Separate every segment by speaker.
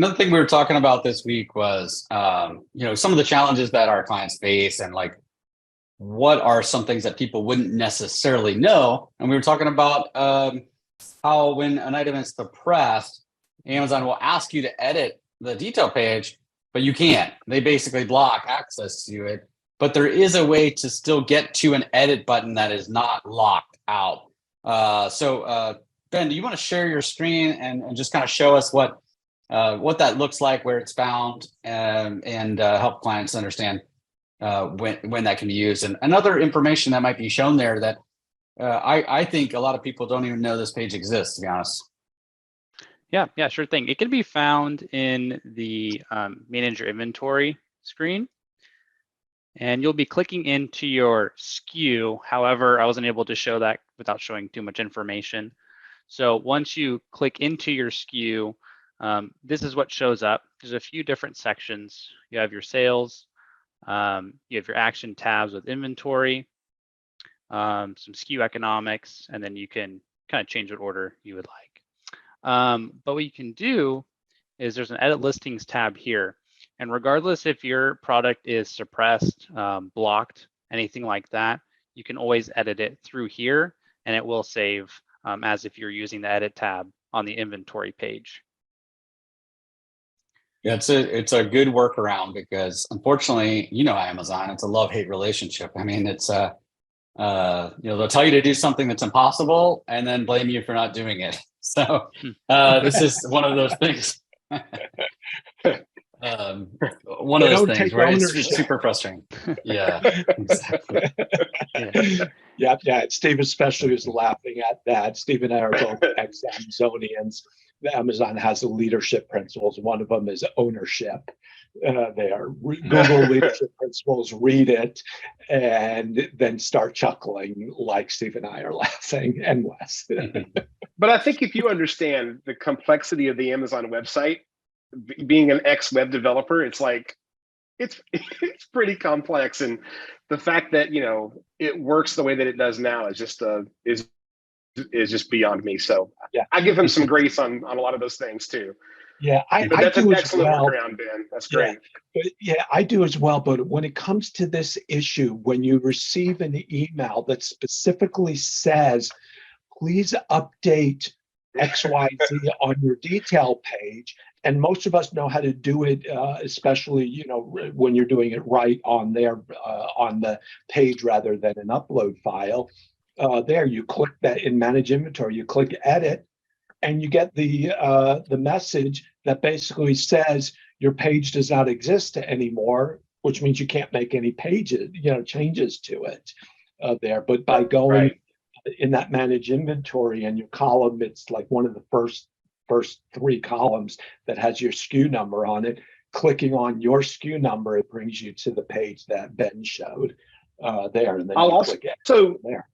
Speaker 1: Another thing we were talking about this week was, some of the challenges that our clients face, and like, what are some things that people wouldn't necessarily know? And we were talking about how when an item is suppressed, Amazon will ask you to edit the detail page, but you can't. They basically block access to it. But there is a way to still get to an edit button that is not locked out. So Ben, do you want to share your screen and just kind of show us what that looks like, where it's found, and help clients understand when that can be used, and other information that might be shown there that I think a lot of people don't even know this page exists, to be honest.
Speaker 2: Yeah, sure thing. It can be found in the Manage Your Inventory screen, and you'll be clicking into your SKU. However, I wasn't able to show that without showing too much information. So once you click into your SKU, this is what shows up. There's a few different sections. You have your sales, you have your action tabs with inventory, some SKU economics, and then you can kind of change what order you would like. But what you can do is there's an edit listings tab here. And regardless if your product is suppressed, blocked, anything like that, you can always edit it through here, and it will save as if you're using the edit tab on the inventory page.
Speaker 1: Yeah, it's a good workaround, because unfortunately, Amazon, it's a love-hate relationship. I mean, it's they'll tell you to do something that's impossible and then blame you for not doing it. So this is one of those things. One of those things, right? It's super frustrating. Yeah, exactly.
Speaker 3: Yeah. Steve especially was laughing at that. Steve and I are both ex-Amazonians. Amazon has the leadership principles. One of them is ownership. They are Google leadership principles. Read it, and then start chuckling like Steve and I are laughing, and Wes.
Speaker 4: But I think if you understand the complexity of the Amazon website, being an ex-web developer, it's like it's pretty complex, and the fact that it works the way that it does now is just just beyond me. So yeah, I give him some grace on a lot of those things too.
Speaker 3: Yeah,
Speaker 4: that's an excellent workaround, Ben. That's great.
Speaker 3: Yeah, I do as well. But when it comes to this issue, when you receive an email that specifically says, please update XYZ on your detail page, and most of us know how to do it, especially when you're doing it right on there on the page rather than an upload file. There, you click that in Manage Inventory, you click Edit, and you get the message that basically says your page does not exist anymore, which means you can't make any changes to it there. But by going in that Manage Inventory and your column, it's like one of the first 3 columns that has your SKU number on it. Clicking on your SKU number, it brings you to the page that Ben showed there, and then
Speaker 4: I'll
Speaker 3: click it there.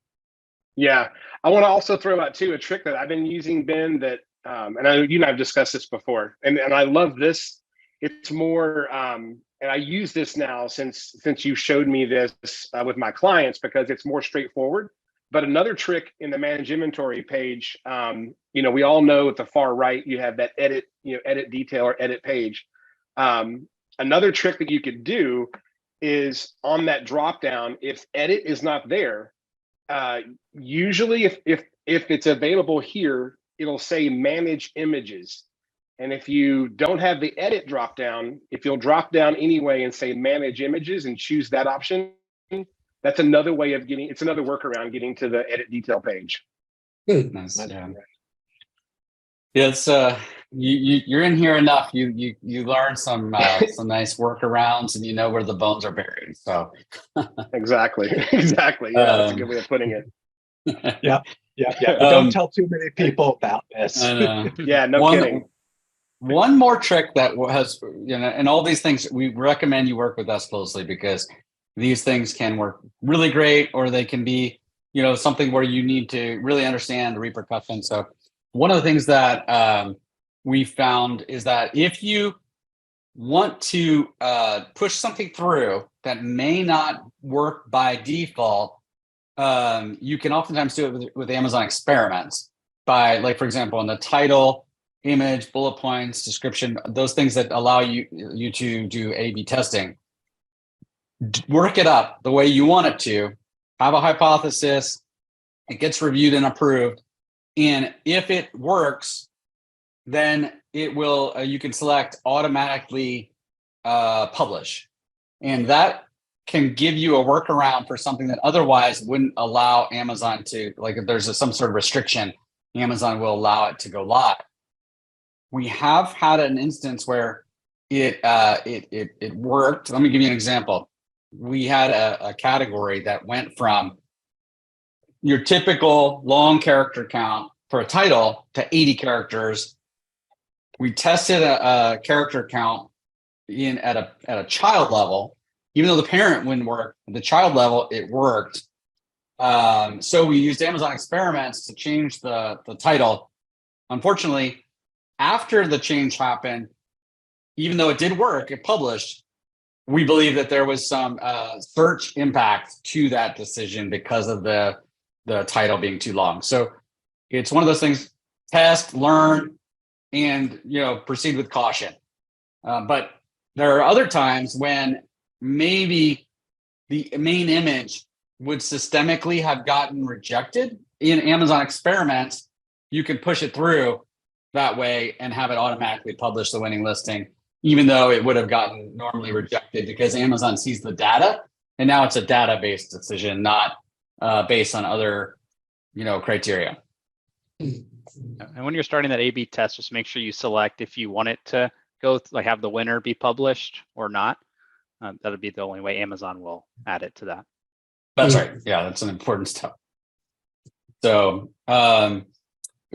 Speaker 4: Yeah, I want to also throw out too a trick that I've been using, Ben, that and I know you and I have discussed this before, and I love this. It's more, and I use this now since you showed me this with my clients, because it's more straightforward. But another trick in the Manage Inventory page, we all know at the far right you have that edit detail or edit page. Another trick that you could do is on that drop down, if edit is not there, usually if it's available here, it'll say Manage Images. And if you don't have the edit drop down, if you'll drop down anyway and say Manage Images and choose that option, that's another way of it's another workaround getting to the edit detail page.
Speaker 1: Nice. Yeah, it's you're in here enough. You learn some nice workarounds, and you know where the bones are buried. So
Speaker 4: exactly. Yeah, that's a good way of putting it.
Speaker 3: Yeah. Don't tell too many people about this.
Speaker 4: Yeah, no kidding.
Speaker 1: One more trick that has, and all these things, we recommend you work with us closely, because these things can work really great, or they can be, something where you need to really understand the repercussions. So one of the things that we found is that if you want to push something through that may not work by default, you can oftentimes do it with Amazon experiments by, like, for example, in the title, image, bullet points, description, those things that allow you to do A/B testing. Work it up the way you want it to. Have a hypothesis. It gets reviewed and approved. And if it works, then it will, you can select automatically publish. And that can give you a workaround for something that otherwise wouldn't allow Amazon to, like if there's some sort of restriction, Amazon will allow it to go live. We have had an instance where it worked. Let me give you an example. We had a category that went from your typical long character count for a title to 80 characters. We tested a character count at a child level, even though the parent wouldn't work. At the child level, it worked. So we used Amazon Experiments to change the title. Unfortunately, after the change happened, even though it did work, it published. We believe that there was some search impact to that decision because of the title being too long. So it's one of those things: test, learn, and proceed with caution. But there are other times when maybe the main image would systemically have gotten rejected. In Amazon Experiments, you can push it through that way and have it automatically publish the winning listing, even though it would have gotten normally rejected, because Amazon sees the data, and now it's a data-based decision, not based on other, criteria.
Speaker 2: And when you're starting that A/B test, just make sure you select if you want it to go have the winner be published or not. That'll be the only way Amazon will add it to that.
Speaker 1: That's right. Yeah, that's an important step. So, we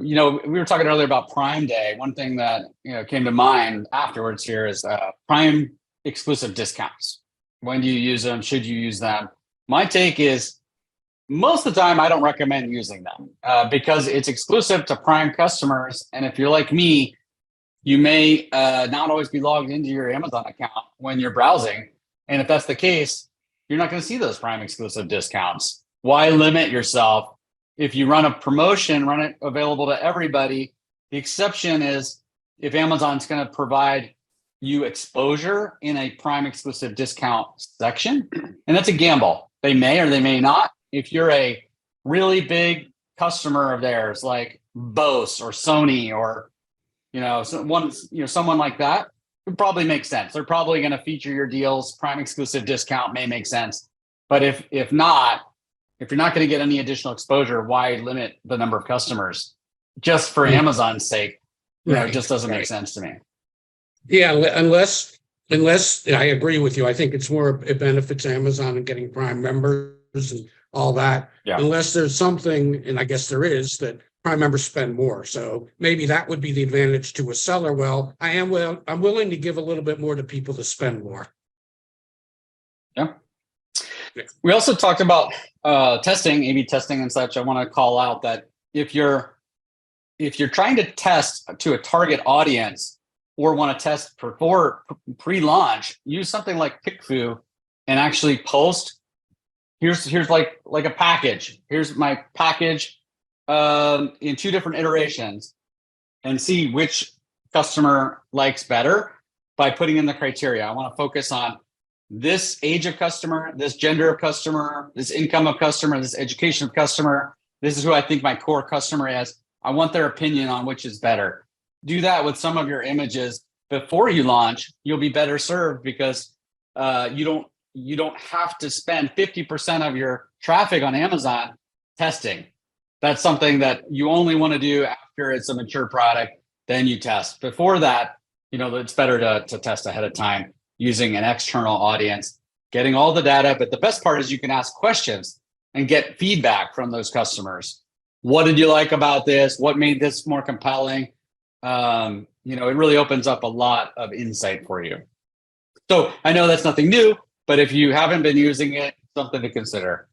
Speaker 1: were talking earlier about Prime Day. One thing that came to mind afterwards here is Prime exclusive discounts. When do you use them? Should you use them? My take is most of the time I don't recommend using them because it's exclusive to Prime customers. And if you're like me, you may not always be logged into your Amazon account when you're browsing. And if that's the case, you're not going to see those Prime exclusive discounts. Why limit yourself? If you run a promotion, run it available to everybody. The exception is if Amazon's going to provide you exposure in a Prime exclusive discount section. And that's a gamble. They may or they may not. If you're a really big customer of theirs, like Bose or Sony or someone like that, it would probably make sense. They're probably going to feature your deals. Prime exclusive discount may make sense. But if not, if you're not going to get any additional exposure, why limit the number of customers just for Amazon's sake? It just doesn't make sense to me.
Speaker 5: Yeah, unless I agree with you. I think it's more, it benefits Amazon and getting Prime members and all that.
Speaker 1: Yeah.
Speaker 5: Unless there's something, and I guess there is, that Prime members spend more. So maybe that would be the advantage to a seller. Well, I'm willing to give a little bit more to people to spend more.
Speaker 1: Yeah. We also talked about testing, A/B testing and such. I want to call out that if you're trying to test to a target audience or want to test before pre-launch, use something like PickFu and actually post. Here's like a package. Here's my package in 2 different iterations, and see which customer likes better by putting in the criteria. I want to focus on this age of customer, this gender of customer, this income of customer, this education of customer. This is who I think my core customer is. I want their opinion on which is better. Do that with some of your images before you launch. You'll be better served because you don't have to spend 50% of your traffic on Amazon testing. That's something that you only want to do after it's a mature product. Then you test. Before that, it's better to test ahead of time, using an external audience, getting all the data. But the best part is you can ask questions and get feedback from those customers. What did you like about this? What made this more compelling? It really opens up a lot of insight for you. So I know that's nothing new, but if you haven't been using it, something to consider.